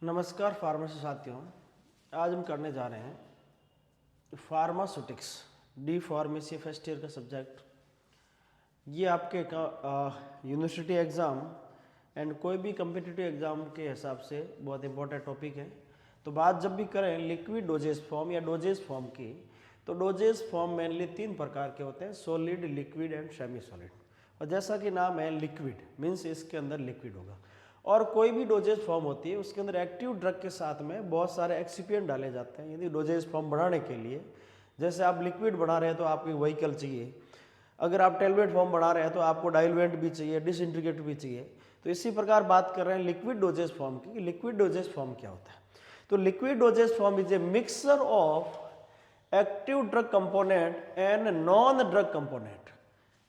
नमस्कार फार्मेसी साथियों, आज हम करने जा रहे हैं pharmaceutics D pharmacy first year का सब्जेक्ट। ये आपके यूनिवर्सिटी एग्ज़ाम एंड कोई भी कम्पिटिटिव एग्ज़ाम के हिसाब से बहुत इंपॉर्टेंट टॉपिक है। तो बात जब भी करें लिक्विड डोजेज फॉर्म या डोजेज फॉर्म की, तो डोजेज फॉर्म मेनली 3 प्रकार के होते हैं, solid, liquid and semi solid. और जैसा कि नाम है लिक्विड मीन्स इसके अंदर लिक्विड होगा, और कोई भी डोजेज फॉर्म होती है उसके अंदर एक्टिव ड्रग के साथ में बहुत सारे एक्सिपिएंट डाले जाते हैं। यदि डोजेज फॉर्म बढ़ाने के लिए, जैसे आप लिक्विड बना रहे हैं तो आपको व्हीकल चाहिए, अगर आप टेबलेट फॉर्म बना रहे हैं तो आपको डाइल्यूएंट भी चाहिए, डिसइंटीग्रेट भी चाहिए। तो इसी प्रकार बात कर रहे हैं लिक्विड डोजेज फॉर्म की। लिक्विड डोजेज फॉर्म क्या होता है? तो liquid dosage form is a mixture of active drug component and non drug component,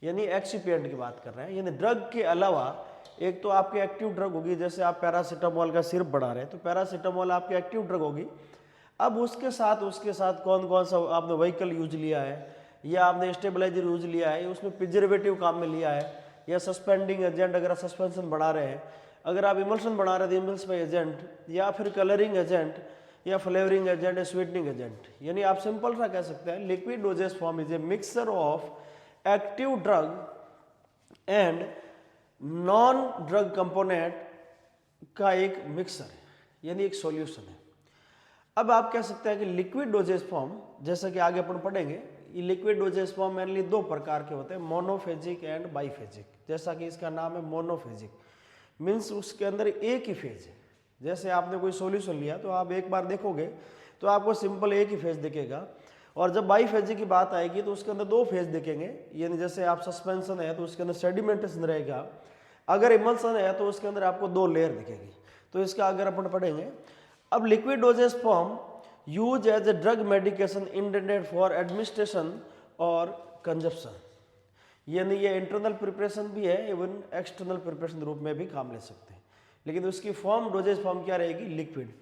यानी एक्सिपिएंट की बात कर रहे हैं। यानी ड्रग के अलावा एक तो आपकी एक्टिव ड्रग होगी, जैसे आप पैरासीटामोल का सिरप बना रहे हैं तो पैरासीटामोल आपकी एक्टिव ड्रग होगी। अब उसके साथ कौन कौन सा आपने व्हीकल यूज लिया है, या आपने स्टेबलाइजर यूज लिया है, उसमें प्रिजर्वेटिव काम में लिया है, या सस्पेंडिंग एजेंट, अगर आप सस्पेंशन बना रहे हैं, अगर आप इमल्सन बना रहे हैं तो इमल्सन एजेंट, या फिर कलरिंग एजेंट, या फ्लेवरिंग एजेंट, या स्वीटनिंग एजेंट। यानी आप सिंपल सा कह सकते हैं liquid dosage form is a mixture of active drug and non drug component का एक मिक्सर है, यानी एक सॉल्यूशन है। अब आप कह सकते हैं कि लिक्विड डोजेज फॉर्म, जैसा कि आगे अपन पढ़ेंगे, ये लिक्विड डोजेज फॉर्म मेनली 2 प्रकार के होते हैं, मोनोफेजिक एंड बाईफेजिक। जैसा कि इसका नाम है मोनोफेजिक मीन्स उसके अंदर एक ही फेज है। जैसे आपने कोई सॉल्यूशन लिया तो आप एक बार देखोगे तो आपको सिंपल एक ही फेज दिखेगा, और जब बाईफेजिक की बात आएगी तो उसके अंदर 2 फेज दिखेंगे। यानी जैसे आप सस्पेंशन है तो उसके अंदर सेडिमेंटेशन रहेगा, अगर इमल्सन है तो उसके अंदर आपको 2 लेयर दिखेगी। तो इसका अगर अपन पढ़ेंगे, अब liquid dosage form use as a drug medication intended for administration और कंजप्शन, यानी ये इंटरनल प्रिपरेशन भी है, इवन एक्सटर्नल प्रिपरेशन रूप में भी काम ले सकते हैं, लेकिन उसकी फॉर्म डोजेज फॉर्म क्या रहेगी? लिक्विड।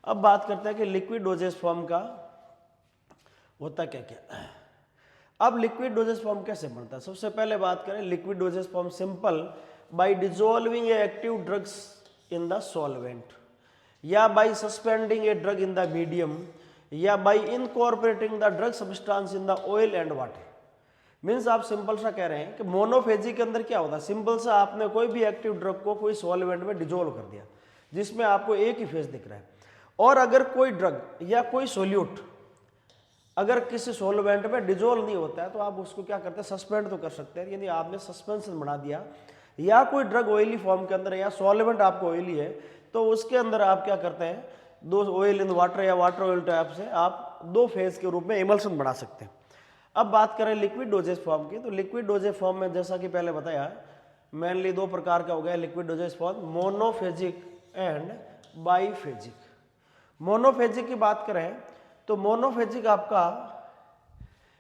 अब बात करते हैं कि लिक्विड डोजेज फॉर्म का होता क्या क्या। अब लिक्विड डोजेज फॉर्म कैसे बनता है? सबसे पहले बात करें liquid dosage form simple by dissolving a active drugs in the solvent, या by suspending a drug in the medium, या by incorporating the drug substance in the oil and water। Means आप सिंपल सा कह रहे हैं कि मोनोफेजी के अंदर क्या होता है, सिंपल सा आपने कोई भी एक्टिव ड्रग को कोई सॉल्वेंट में डिजोल्व कर दिया जिसमें आपको एक ही फेज दिख रहा है, और अगर कोई ड्रग या कोई सोल्यूट अगर किसी सॉल्वेंट में डिजोल्व नहीं होता है तो आप उसको क्या करते हैं? सस्पेंड तो कर सकते हैं। यानी आपने सस्पेंशन बना दिया, या कोई ड्रग ऑयली फॉर्म के अंदर, या सॉल्वेंट आपको ऑयली है तो उसके अंदर आप क्या करते हैं? 2 ऑयल इन वाटर या वाटर ऑयल टाइप से आप 2 फेज के रूप में इमल्सन बना सकते हैं। अब बात करें लिक्विड डोजेज फॉर्म की, तो लिक्विड डोजेज फॉर्म में जैसा कि पहले बताया मेनली 2 प्रकार का हो गया liquid dosage form, monophasic and biphasic. Monophasic की बात करें तो मोनोफेजिक आपका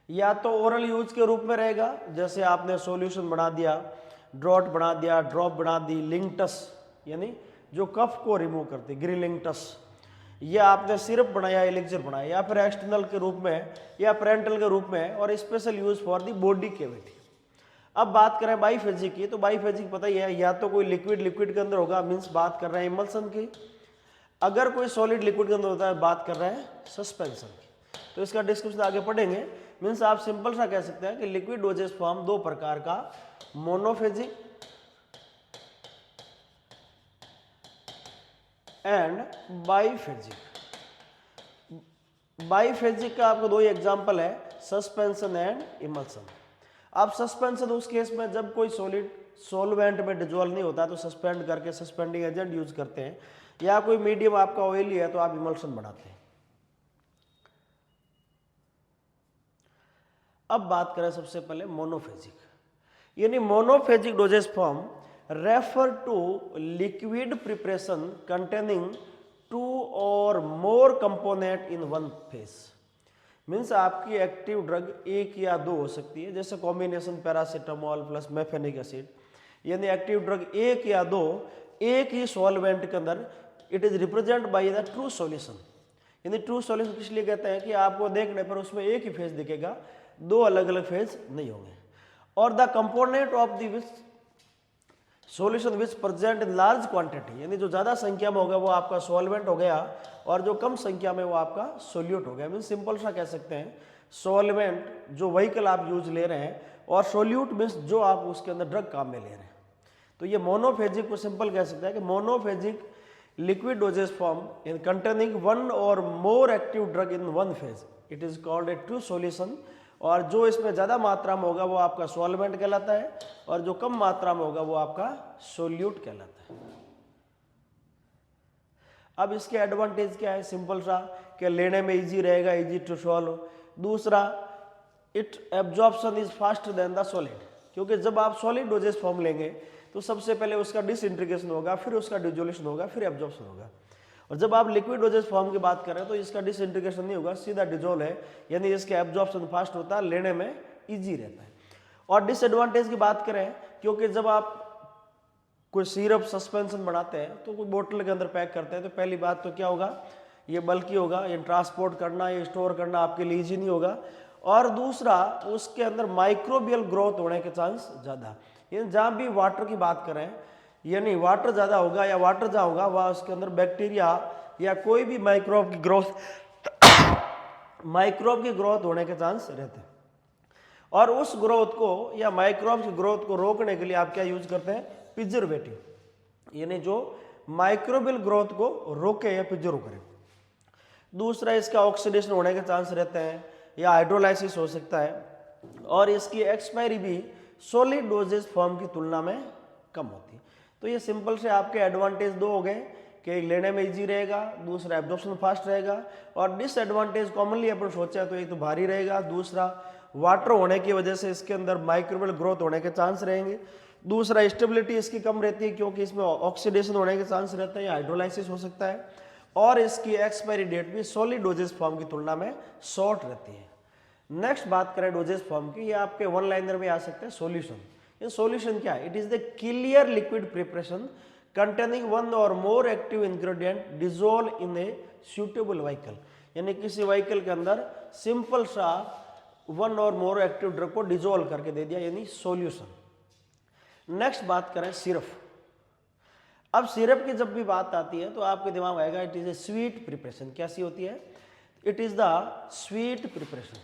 या तो ओरल यूज के रूप में रहेगा, जैसे आपने सॉल्यूशन बना दिया, ड्रॉट बना दिया, ड्रॉप बना दी, लिंकटस यानी जो कफ को रिमूव करती, ग्रीलिंगटस, या आपने सिरप बनाया, एलिक्सर बनाया, या फिर एक्सटर्नल के रूप में या पेरेंटल के रूप में, और special use for the body cavity. अब बात करें बाईफेजिक की, तो बाईफेजिक पता ही है, या तो कोई लिक्विड के अंदर होगा मीन्स बात कर रहे हैं इमल्सन की, अगर कोई सॉलिड लिक्विड के अंदर होता है बात कर रहे हैं सस्पेंशन की। तो इसका डिस्क्रिप्शन आगे पढ़ेंगे। मीन्स आप सिंपल सा कह सकते हैं कि लिक्विड डोजेज फॉर्म 2 प्रकार का, मोनोफेजिक एंड बाईफेजिक। बाईफेजिक का आपको 2 एग्जांपल है, सस्पेंशन एंड इमल्सन। आप सस्पेंशन उस केस में जब कोई सॉलिड सॉल्वेंट में डिजोल्व नहीं होता तो सस्पेंड करके सस्पेंडिंग एजेंट यूज करते हैं, या कोई मीडियम आपका ऑयली है तो आप इमल्सन बनाते हैं। अब बात करें सबसे पहले मोनोफेजिक, यानी monophasic dosage form refer to liquid preparation containing 2 और more component in 1 phase. Means आपकी एक्टिव ड्रग 1 या 2 हो सकती है, जैसे combination paracetamol plus mefenamic acid, यानी एक्टिव ड्रग 1 या 2 एक ही सॉल्वेंट के अंदर, it is represent by the true solution. यानी ट्रू सॉल्यूशन इसलिए कहते हैं कि आपको देखने पर उसमें एक ही फेज दिखेगा, 2 अलग अलग फेज नहीं होंगे। और the component of the solution which present in large quantity, यानी जो ज़्यादा संख्या में होगा वो आपका सॉल्वेंट हो गया और जो कम संख्या में वो आपका सोल्यूट हो गया। मीन सिंपल सा कह सकते हैं सॉल्वेंट जो व्हीकल आप यूज ले रहे हैं और सोल्यूट मीन्स जो आप उसके अंदर ड्रग काम में ले रहे हैं। तो ये मोनोफेजिक को सिंपल कह सकते हैं कि monophasic liquid dosage form in containing one or more active drug in one phase, it is called a true solution. और जो इसमें ज़्यादा मात्रा में होगा वो आपका सॉल्वेंट कहलाता है और जो कम मात्रा में होगा वो आपका सोल्यूट कहलाता है। अब इसके एडवांटेज क्या है, सिंपल सा कि लेने में इजी रहेगा, इजी टू सॉल्व। दूसरा, it absorption is faster than the solid, क्योंकि जब आप सॉलिड डोजेज फॉर्म लेंगे तो सबसे पहले उसका डिसइंटीग्रेशन होगा, फिर उसका डिसोल्यूशन होगा, फिर एब्जॉर्प्शन होगा। और जब आप लिक्विड डोजेज फॉर्म की बात करें तो इसका डिसइंटीग्रेशन नहीं होगा, सीधा डिजोल्व है, यानी इसका एब्जॉर्प्शन फास्ट होता है, लेने में इजी रहता है। और डिसएडवांटेज की बात करें, क्योंकि जब आप कोई सिरप सस्पेंशन बनाते हैं तो कोई बोतल के अंदर पैक करते हैं तो पहली बात तो क्या होगा, ये बल्कि होगा, ये ट्रांसपोर्ट करना, ये स्टोर करना आपके लिए इजी नहीं होगा। और दूसरा, उसके अंदर माइक्रोबियल ग्रोथ होने के चांस ज़्यादा, यानी जहाँ भी वाटर की बात करें, यानी वाटर ज़्यादा होगा या वाटर जहाँ होगा वहाँ उसके अंदर बैक्टीरिया या कोई भी माइक्रोब की ग्रोथ होने के चांस रहते हैं। और उस ग्रोथ को या माइक्रोब की ग्रोथ को रोकने के लिए आप क्या यूज करते हैं, प्रिजर्वेटिव, यानी जो माइक्रोबियल ग्रोथ को रोके या प्रिजर्व करे। दूसरा, इसका ऑक्सीडेशन होने के चांस रहते हैं या हाइड्रोलाइसिस हो सकता है। और इसकी एक्सपायरी भी सॉलिड डोजेज फॉर्म की तुलना में कम होती है। तो ये सिंपल से आपके एडवांटेज दो हो गए कि लेने में इजी रहेगा, दूसरा एब्जॉर्प्शन फास्ट रहेगा। और डिसएडवांटेज कॉमनली अपन सोचा तो एक तो भारी रहेगा, दूसरा वाटर होने की वजह से इसके अंदर माइक्रोबियल ग्रोथ होने के चांस रहेंगे, दूसरा स्टेबिलिटी इसकी कम रहती है क्योंकि इसमें ऑक्सीडेशन होने के चांस रहता है या हाइड्रोलाइसिस हो सकता है। और इसकी एक्सपायरी डेट भी सॉलिड डोजेज फॉर्म की तुलना में शॉर्ट रहती है। नेक्स्ट बात करें डोजेज फॉर्म की, ये आपके वन लाइनर में आ सकते हैं सॉल्यूशन। ये सॉल्यूशन क्या है, it is the clear liquid preparation containing one or more active ingredient dissolve in a suitable vehicle, यानी किसी व्हीकल के अंदर सिंपल सा one or more active drug को डिजोल्व करके दे दिया, यानी सॉल्यूशन। नेक्स्ट बात करें सिरप। अब सिरप की जब भी बात आती है तो आपके दिमाग में आएगा it is a sweet preparation. कैसी होती है, it is the sweet preparation,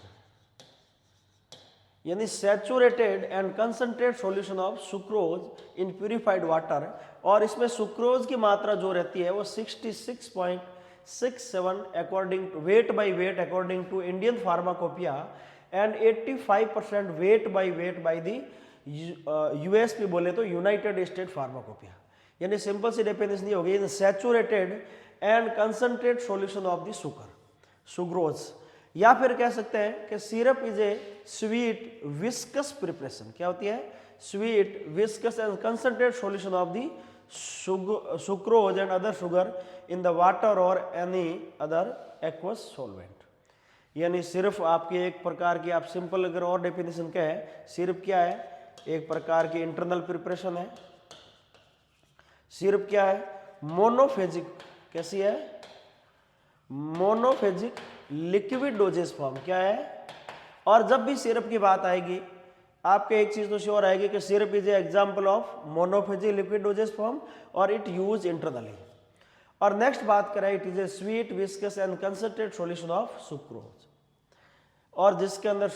यानी saturated and concentrate solution of sucrose in purified water. और इसमें सुक्रोज की मात्रा जो रहती है वो 66.67 according to weight by weight according to Indian pharmacopoeia and 85% weight by the US पे बोले तो यूनाइटेड स्टेट फार्माकोपिया। यानी सिंपल सी डेफिनेशन ये होगी, saturated and concentrate solution of the sucrose. या फिर कह सकते हैं कि syrup is a sweet viscous preparation. क्या होती है, sweet viscous and concentrate solution of the sucrose and other sugar in the water और एनी अदर एक्वस सॉल्वेंट। यानी सिर्फ आपकी एक प्रकार की, आप सिंपल अगर और डेफिनेशन कहें, सिरप क्या है, एक प्रकार की इंटरनल प्रिपरेशन है। सिरप क्या है, मोनोफेजिक, कैसी है, मोनोफेजिक लिक्विड डोजेज फॉर्म। क्या है, और जब भी सिरप की बात आएगी आपके एक चीज तो श्योर आएगी कि syrup is A example of monophasic liquid dosage form और इट यूज इंटरनली। और नेक्स्ट बात करें, it is a sweet viscous and concentrate solution of sucrose, और जिसके अंदर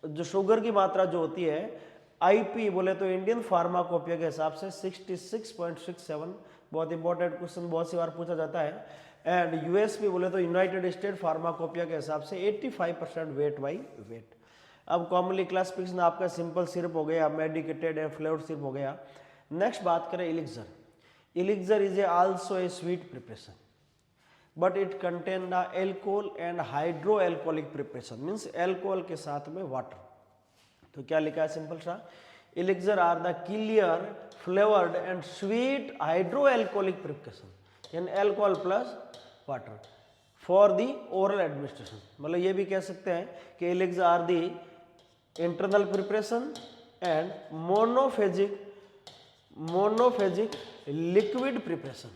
जो शुगर की मात्रा जो होती है आईपी बोले तो इंडियन फार्माकोपिया के हिसाब से 66.67, बहुत इंपॉर्टेंट क्वेश्चन बहुत सी बार पूछा जाता है। एंड यूएसपी बोले तो यूनाइटेड स्टेट फार्माकोपिया के हिसाब से 85% वेट बाई वेट। अब कॉमनली क्लासिफिकेशन आपका सिंपल सिरप हो गया, मेडिकेटेड एंड फ्लेवर्ड सिरप हो गया। नेक्स्ट बात करें elixir. Elixir is a also a sweet preparation but it contain the alcohol and hydro alcoholic preparation, means alcohol के साथ में वाटर। तो क्या लिखा है सिंपल सा, elixir are the clear flavoured and sweet hydro alcoholic preparation, यानी alcohol plus water for the oral administration. मतलब ये भी कह सकते हैं कि elixir are the internal preparation and monophasic liquid preparation.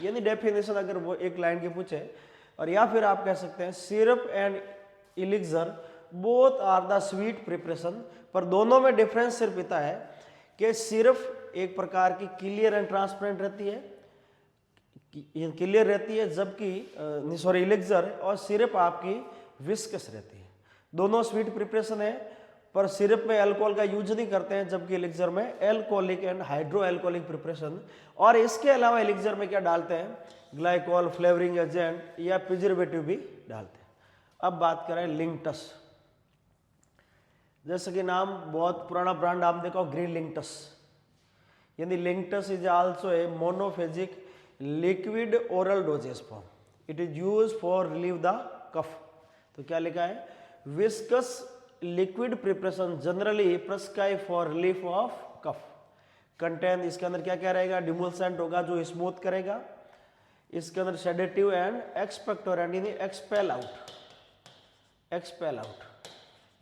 यानी डेफिनेशन अगर वो एक लाइन की पूछे, और या फिर आप कह सकते हैं syrup and elixir both are the sweet preparation, पर दोनों में डिफरेंस सिर्फ इतना है कि सिर्फ एक प्रकार की क्लियर एंड ट्रांसपेरेंट रहती है, क्लियर रहती है, जबकि सॉरी इलेक्जर और सिरप आपकी विस्कस रहती है। दोनों स्वीट प्रिपरेशन है, पर सिरप में अल्कोहल का यूज नहीं करते हैं, जबकि एलिक्सर में alcoholic and hydro alcoholic preparation. और इसके अलावा एलिक्सर में क्या डालते हैं, ग्लाइकोल, फ्लेवरिंग एजेंट या प्रिजर्वेटिव भी डालते हैं। अब बात करें लिंक्टस, जैसे कि नाम बहुत पुराना ब्रांड आप देखो ग्रीन लिंक्टस, यानी linctus is also a monophasic liquid oral dosage form, it is use for relieve the cough. तो क्या लिखा है, viscous liquid preparation generally prescribe for relief of cough. Content इसके अंदर क्या क्या रहेगा, डिमोल्सेंट होगा जो स्मूथ करेगा, इसके अंदर सेडेटिव एंड एक्सपेक्टोरेंट यानी एक्सपेल आउट, एक्सपेल आउट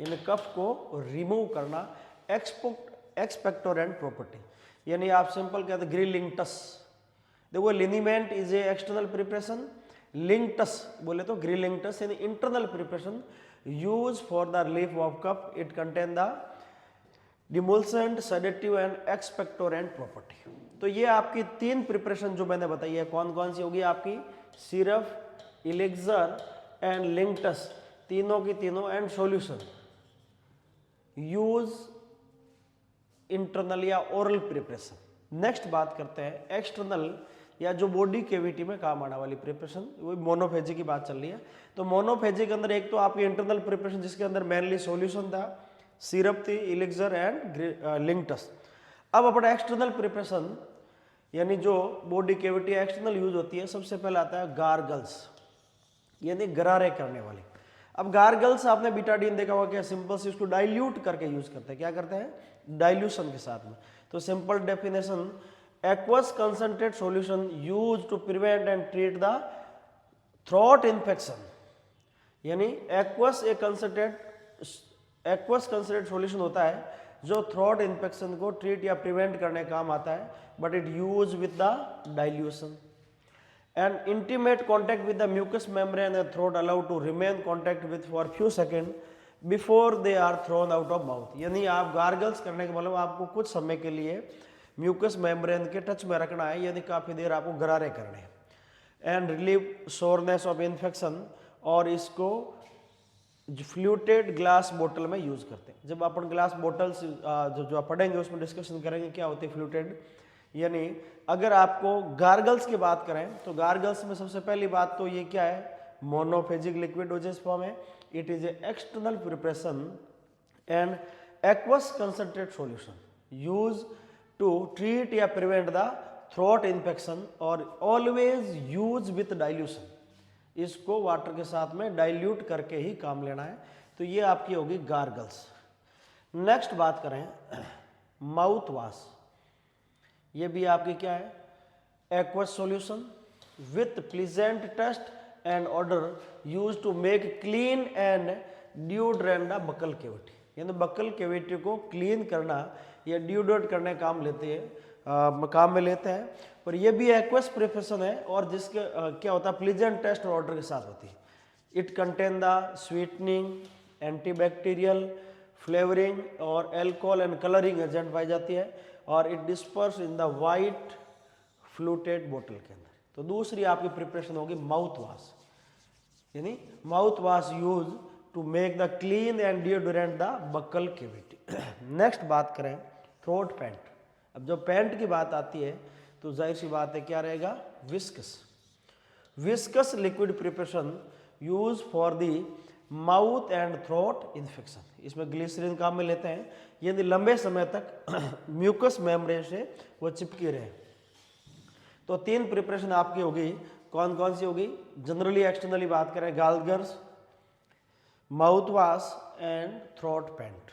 यानी कफ को रिमूव करना, एक्सपेक्टोरेंट प्रॉपर्टी, यानी आप सिंपल कहते हैं ग्रीन लिंक्टस। देखो liniment is a external preparation, linctus बोले तो ग्रीन लिंक्टस यानी internal preparation use for the relief of cough, it contain the demulcent, sedative and expectorant property. तो ये आपकी 3 प्रिपरेशन जो मैंने बताई है, कौन कौन सी होगी आपकी, सिरप, इलेक्सर एंड लिंक्टस, तीनों की तीनों एंड सॉल्यूशन यूज इंटरनल या ओरल प्रिपरेशन। नेक्स्ट बात करते हैं एक्सटर्नल या जो बॉडी केविटी में काम आने वाली प्रिपरेशन, वो मोनोफेजी की बात चल रही है। तो मोनोफेजी के अंदर एक तो आपकी इंटरनल प्रिपरेशन जिसके अंदर मेनली सॉल्यूशन था, सिरप थी, इलेक्सर एंड लिंक्टस। अब अपना एक्सटर्नल प्रिपरेशन यानी जो बॉडी केविटी एक्सटर्नल यूज होती है, सबसे पहले आता है गार्गल्स यानी गरारे करने वाली। अब गार्गल्स आपने बीटाडीन देखा होगा, क्या सिंपल से उसको डाइल्यूट करके यूज करते हैं, क्या करते हैं डाइल्यूशन के साथ में। तो simple definition, aqueous concentrate solution used to prevent and treat the throat infection, यानी aqueous एक concentrate solution होता है जो थ्रोट इन्फेक्शन को ट्रीट या प्रिवेंट करने काम आता है, but it use with the dilution and intimate contact with the mucous membrane and throat allowed to remain contact with for few seconds before they are thrown out of mouth। यानी आप gargles करने के मतलब आपको कुछ समय के लिए म्यूकस मेम्ब्रेन के टच में रखना है, यानी काफ़ी देर आपको गरारे करने हैं। And relieve soreness of infection, और इसको फ्लूटेड ग्लास बोतल में यूज करते हैं। जब अपन ग्लास बोटल्स जो आप पढ़ेंगे उसमें डिस्कशन करेंगे क्या होती है फ्लूटेड। यानी अगर आपको गार्गल्स की बात करें तो गार्गल्स में सबसे पहली बात तो ये क्या है, मोनोफेजिक लिक्विड डोजेज फॉर्म है, it is a external preparation and aqueous concentrate solution use to treat या प्रिवेंट द थ्रोट इन्फेक्शन और ऑलवेज यूज विथ डाइल्यूशन। इसको वाटर के साथ में डाइल्यूट करके ही काम लेना है। तो ये आपकी होगी गार्गल्स। नेक्स्ट बात करें माउथ वॉश, ये भी आपकी क्या है, aqueous solution with pleasant taste and odour use to make clean and deodorant the buccal cavity. यानी बकल केविटी को क्लीन करना या डिओड्रेंट करने काम लेते हैं। पर ये भी एक्वस प्रिपरेशन है और जिसके क्या होता है प्लीजेंट टेस्ट और ऑर्डर के साथ होती है। It contain the sweetening, antibacterial, flavouring और एल्कोहल एंड कलरिंग एजेंट पाई जाती है, और it disperse in the white fluted बोतल के अंदर। तो दूसरी आपकी प्रिपरेशन होगी माउथ वॉश, यानी mouthwash use to make the clean and deodorant the buccal cavity. Next बात करें थ्रोट पैंट। अब जब पैंट की बात आती है तो जाहिर सी बात है क्या रहेगा, viscous. Viscous liquid preparation use for the mouth and throat infection. इसमें ग्लिसरीन काम में लेते हैं, यदि लंबे समय तक म्यूकस मेम्ब्रेन से वो चिपकी रहे। तो 3 प्रिपरेशन आपकी होगी, कौन कौन सी होगी, जनरली एक्सटर्नली बात करें gargles, mouthwash and throat pant.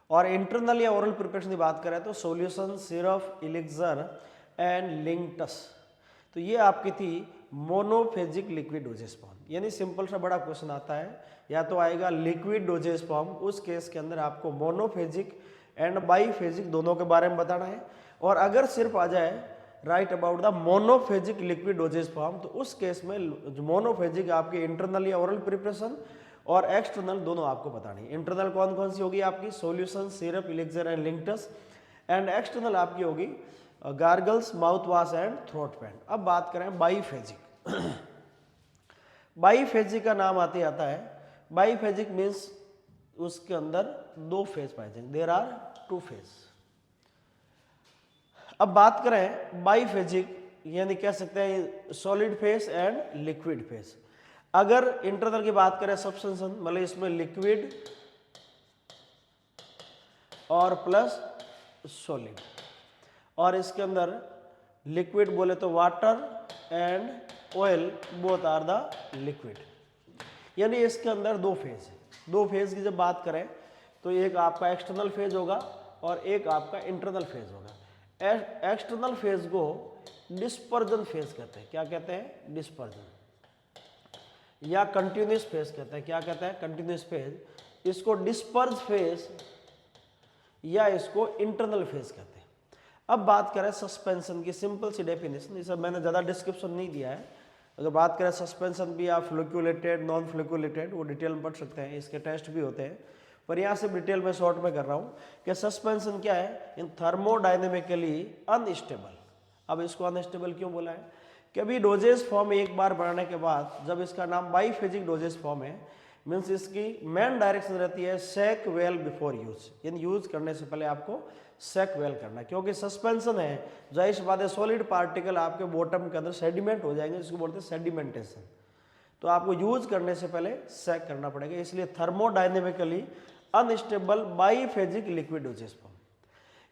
और इंटरनल या ओरल प्रिपरेशन की बात करें तो solution, syrup, elixir and linctus. तो ये आपकी थी मोनोफेजिक लिक्विड डोजेज फॉर्म। यानी सिंपल सा बड़ा क्वेश्चन आता है, या तो आएगा लिक्विड डोजेज फॉर्म, उस केस के अंदर आपको मोनोफेजिक एंड बाईफेजिक दोनों के बारे में बताना है। और अगर सिर्फ आ जाए right about the monophasic liquid dosage form, तो उस केस में जो मोनोफेजिक आपकी इंटरनल या ओरल प्रिपरेशन और एक्सटर्नल दोनों आपको बतानी है। इंटरनल कौन कौन सी होगी आपकी, solution, syrup, elixir and linctus. And external आपकी होगी gargles, mouthwash and throat paint. अब बात करें बाईफेजिक। बाईफेजिक का नाम आते आता है, बाईफेजिक मीन्स उसके अंदर दो फेज पाए जाएंगे, देयर आर टू फेज। अब बात करें बाईफेजिक यानी कह सकते हैं solid phase and liquid phase. अगर इंटरनल की बात करें सब्सटेंशन, मतलब इसमें लिक्विड और प्लस सॉलिड, और इसके अंदर लिक्विड बोले तो water and oil both are the liquid, यानी इसके अंदर दो फेज है। दो फेज की जब बात करें तो एक आपका एक्सटर्नल फेज होगा और एक आपका इंटरनल फेज होगा। एक्सटर्नल फेज को डिस्पर्जन फेज कहते हैं। क्या कहते हैं? डिस्पर्जन, या कंटिन्यूस फेज कहते हैं। क्या कहते हैं? Continuous phase. इसको डिस्पर्ज फेज या इसको इंटरनल फेज कहते हैं। अब बात करें सस्पेंशन की, सिंपल सी डेफिनेशन, इसे मैंने ज़्यादा डिस्क्रिप्शन नहीं दिया है। अगर बात करें सस्पेंशन भी, आप फ्लुक्युलेटेड, नॉन फ्लुक्युलेटेड, वो डिटेल में पढ़ सकते हैं, इसके टेस्ट भी होते हैं, पर यहाँ से डिटेल में शॉर्ट में कर रहा हूँ कि सस्पेंशन क्या है, इन थर्मोडाइनेमिकली अनस्टेबल। अब इसको अनस्टेबल क्यों बोला है? कि अभी डोजेस फॉर्म एक बार बढ़ाने के बाद जब इसका नाम बाईफेजिक डोजेस फॉर्म है, मीन्स इसकी मेन डायरेक्शन रहती है सेक वेल बिफोर यूज, यानी यूज करने से पहले आपको सेक वेल करना है, क्योंकि सस्पेंशन है, जाहिर सी बात है सॉलिड पार्टिकल आपके बॉटम के अंदर सेडिमेंट हो जाएंगे, जिसको बोलते हैं सेडिमेंटेशन, तो आपको यूज करने से पहले सेक करना पड़ेगा। इसलिए thermodynamically unstable biphasic liquid dosage form,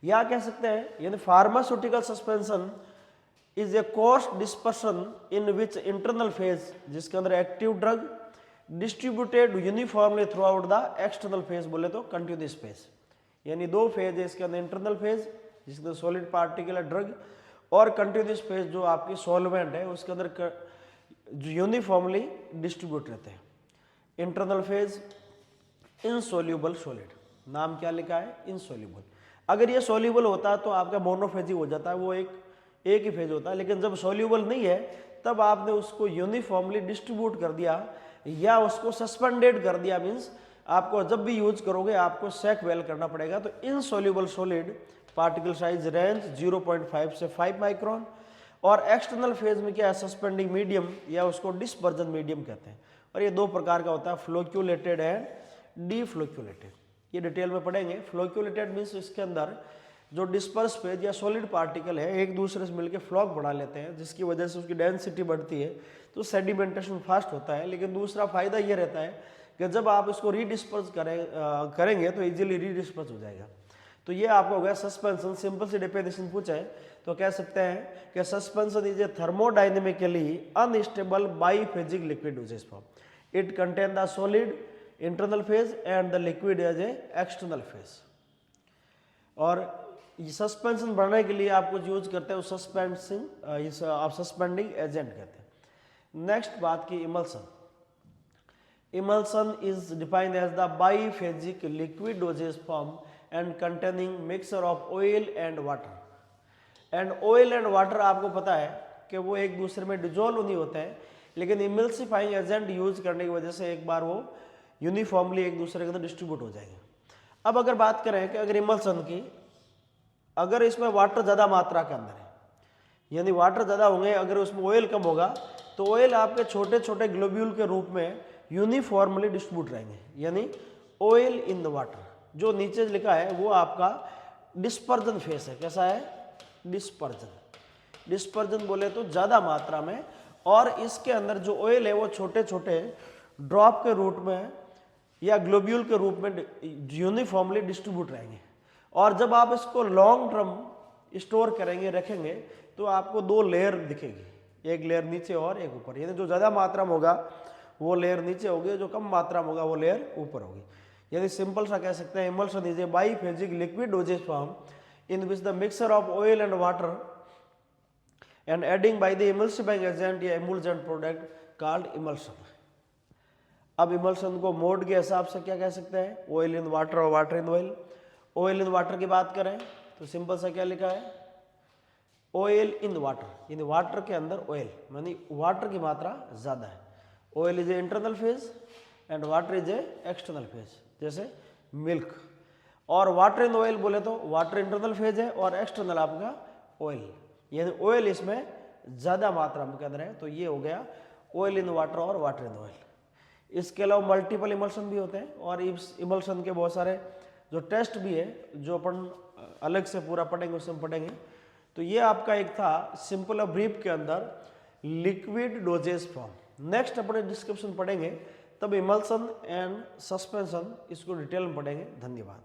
या कह सकते हैं यानी pharmaceutical suspension is A course dispersion in which internal phase, जिसके अंदर active drug distributed uniformly through out the external phase, बोले तो कंटिन्यूस फेज, यानी दो फेज है इसके अंदर, इंटरनल फेज जिसके अंदर सॉलिड पार्टिकल है ड्रग, और कंटिन्यूस फेज जो आपकी सॉल्वेंट है उसके अंदर यूनिफॉर्मली डिस्ट्रीब्यूट रहते हैं। इंटरनल फेज इनसोल्यूबल सॉलिड, नाम क्या लिखा है? इनसोल्यूबल। अगर ये सोल्यूबल होता तो आपका मोनोफेजिक हो जाता है, वो एक ही फेज होता है, लेकिन जब सोल्यूबल नहीं है तब आपने उसको यूनिफॉर्मली डिस्ट्रीब्यूट कर दिया या उसको सस्पेंडेड कर दिया, मीन्स आपको जब भी यूज करोगे आपको सेक वेल करना पड़ेगा। तो insoluble solid particle size range 0.5 से 5 माइक्रोन, और एक्सटर्नल फेज में क्या है? सस्पेंडिंग मीडियम या उसको डिस्पर्जन मीडियम कहते हैं, और ये दो प्रकार का होता है, फ्लोक्यूलेटेड एंड डीफ्लोक्यूलेटेड। ये डिटेल में पढ़ेंगे। फ्लोक्यूलेटेड मीन्स इसके अंदर जो डिस्पर्स फेज या सॉलिड पार्टिकल है एक दूसरे से मिलकर फ्लॉक बना लेते हैं, जिसकी वजह से उसकी डेंसिटी बढ़ती है, तो सेडिमेंटेशन फास्ट होता है। लेकिन दूसरा फायदा ये रहता है कि जब आप इसको रीडिस्पर्स करेंगे तो इजीली रीडिस्पर्स हो जाएगा। तो ये आपको हो गया सस्पेंशन। सिंपल सी डेफिनेशन पूछा है तो कह सकते हैं कि suspension is a thermodynamically unstable biphasic liquid dosage form. It contain the solid internal phase and the liquid as a external phase. और सस्पेंशन बढ़ने के लिए आप कुछ यूज करते हैं सस्पेंडिंग एजेंट कहते हैं। नेक्स्ट बात की emulsion. Emulsion is defined as the biphasic liquid dosage form and containing mixture of oil and water. And oil and water आपको पता है कि वो एक दूसरे में डिजोल्व नहीं होते हैं, लेकिन इमल्सिफाइंग एजेंट यूज करने की वजह से एक बार वो यूनिफॉर्मली एक दूसरे के अंदर डिस्ट्रीब्यूट हो जाएंगे। अब अगर बात करें कि अगर इमल्सन की, अगर इसमें वाटर ज़्यादा मात्रा के अंदर है, यानी वाटर ज़्यादा होंगे, अगर उसमें ऑयल कम होगा तो ऑयल आपके छोटे छोटे ग्लोब्यूल के रूप में यूनिफॉर्मली डिस्ट्रीब्यूट रहेंगे, यानी ऑयल इन द वाटर। जो नीचे लिखा है वो आपका डिस्पर्जन फेस है। कैसा है? डिस्पर्जन। डिस्पर्जन बोले तो ज़्यादा मात्रा में, और इसके अंदर जो ऑयल है वो छोटे छोटे ड्रॉप के रूप में या ग्लोब्यूल के रूप में यूनिफॉर्मली डिस्ट्रीब्यूट रहेंगे। और जब आप इसको लॉन्ग टर्म स्टोर करेंगे, रखेंगे, तो आपको दो लेयर दिखेगी, एक लेयर नीचे और एक ऊपर, यानी जो ज़्यादा मात्रा में होगा वो लेयर नीचे होगी, जो कम मात्रा में होगा वो लेयर ऊपर होगी। यानी सिंपल सा कह सकते हैं emulsion is a biphasic liquid dosage form in which the mixture of oil and water and adding by the emulsifying agent या इमल्जेंट प्रोडक्ट कॉल्ड इमल्शन। अब इमल्शन को मोड के हिसाब से क्या कह सकते हैं? ऑयल इन वाटर और water in oil. Oil in water की बात करें तो सिंपल सा क्या लिखा है? ऑयल इन वाटर, यानी वाटर के अंदर ऑयल, यानी वाटर की मात्रा ज़्यादा है। Oil is a internal phase and water is a external phase, जैसे मिल्क। और वाटर इन ऑयल बोले तो वाटर इंटरनल फेज है और एक्सटर्नल आपका ऑयल, यानी ऑयल इसमें ज़्यादा मात्रा में के अंदर है, तो ये हो गया ऑयल इन वाटर और वाटर इन ऑयल। इसके अलावा मल्टीपल इमल्शन भी होते हैं और इस इमल्शन के बहुत सारे जो टेस्ट भी है जो अपन अलग से पूरा पढ़ेंगे उसमें पढ़ेंगे। तो ये आपका एक था सिंपल और ब्रीफ के अंदर लिक्विड डोजेस फॉर्म। नेक्स्ट अपने डिस्क्रिप्शन पढ़ेंगे तब इमल्सन एंड सस्पेंशन, इसको डिटेल में पढ़ेंगे। धन्यवाद।